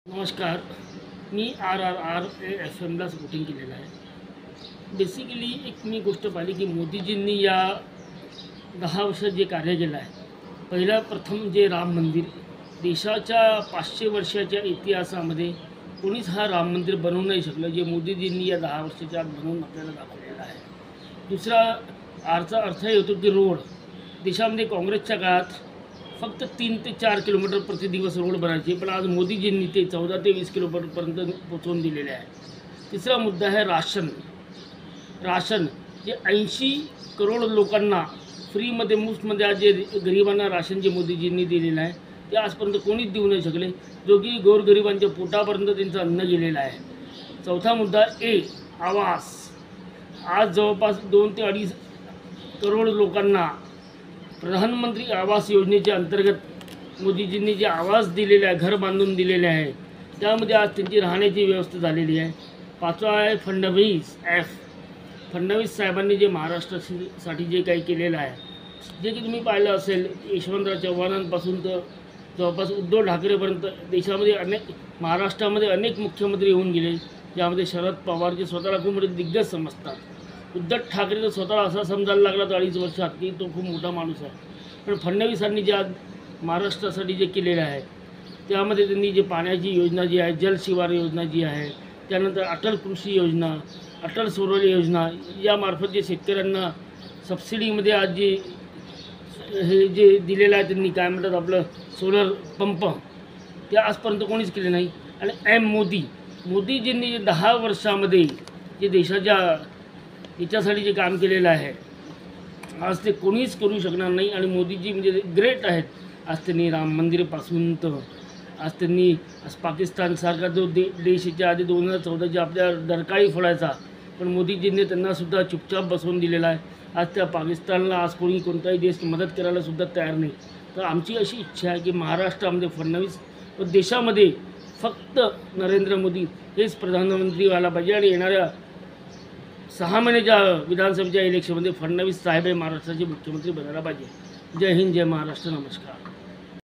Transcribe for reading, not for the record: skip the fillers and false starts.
नमस्कार. मी RRR FM ला supporting केलेलं आहे. बेसिकली एक मी गोष्ट पाहिली की मोदीजींनी या 10 वर्षात जे कार्य केलं आहे, प्रथम जे राम मंदिर, देशाच्या 500 वर्षाच्या इतिहासामध्ये कोणीच हा राम मंदिर बनवू नाही शकलं, जे मोदीजींनी या 10 वर्षाच्या आत बनवून आपल्याला दाखवलेलं आहे. दुसरा अर्थ हे होतो की रोड, देशामध्ये काँग्रेसच्या काळात फक्त 3 ते 4 किलोमीटर प्रति दिवस रोड बनायचे, पण आज मोदीजींनी ते 14 ते 20 किलोमीटरपर्यंत पोचवून दिलेले आहे. तिसरा मुद्दा आहे राशन जे 80 करोड लोकांना फ्रीमध्ये मुफ्तमध्ये आज जे गरिबांना राशन जे मोदीजींनी दिलेलं आहे ते आजपर्यंत कोणीच देऊ नाही शकले, जो की गोरगरिबांच्या पोटापर्यंत त्यांचं अन्न गेलेलं आहे. चौथा मुद्दा आवास. आज जवळपास 2 ते 2.5 करोड लोकांना प्रधानमंत्री आवास योजनेच्या अंतर्गत मोदीजींनी जे आवास दिलेले आहे, घर बांधून दिलेले आहे, त्यामध्ये आज त्यांची राहण्याची व्यवस्था झालेली आहे. पाचवा आहे फडणवीस साहेबांनी जे महाराष्ट्रासाठी जे काही केलेलं आहे, जे की तुम्ही पाहिलं असेल, यशवंतराव चव्हाणांपासून तर जवळपास उद्धव ठाकरेपर्यंत देशामध्ये महाराष्ट्रामध्ये अनेक मुख्यमंत्री होऊन गेले, ज्यामध्ये शरद पवार जे स्वतःला खूप मोठे दिग्गज समजतात. उद्धव ठाकरे तर स्वतःला असा समजायला लागला तर 2.5 वर्षात की तो खूप मोठा माणूस आहे. पण फडणवीसांनी जे आज महाराष्ट्रासाठी जे केलेलं आहे, त्यामध्ये त्यांनी जे पाण्याची योजना जी आहे, जलशिवार योजना जी आहे, त्यानंतर अटल कृषी योजना, अटल सौर योजना, यामार्फत जे शेतकऱ्यांना सबसिडीमध्ये आज हे जे दिलेलं आहे, त्यांनी काय म्हणतात आपलं सोलर पंप, ते आजपर्यंत कोणीच केले नाही. आणि मोदीजींनी 10 वर्षामध्ये जे देशाच्या याच्यासाठी जे काम केलेलं आहे, आज ते कोणीच करू शकणार नाही. आणि मोदीजी म्हणजे ग्रेट आहेत. आज त्यांनी राम मंदिरपासून तर आज त्यांनी पाकिस्तानसारखा जो देशाच्या आधी 2014च्या आपल्या डरकाळी फोडायचा, पण मोदीजींनी त्यांनासुद्धा चुपचाप बसवून दिलेला आहे. आज त्या पाकिस्तानला आज कोणताही देश मदत करायला सुद्धा तयार नाही. तर आमची अशी इच्छा आहे की महाराष्ट्रामध्ये फडणवीस व देशामध्ये फक्त नरेंद्र मोदी हेच प्रधानमंत्री व्हायला पाहिजे. आणि येणाऱ्या 6 महिन्याच्या विधानसभेच्या इलेक्शनमध्ये फडणवीस साहेब हे महाराष्ट्राचे मुख्यमंत्री बनायला पाहिजे. जय हिंद, जय महाराष्ट्र, नमस्कार.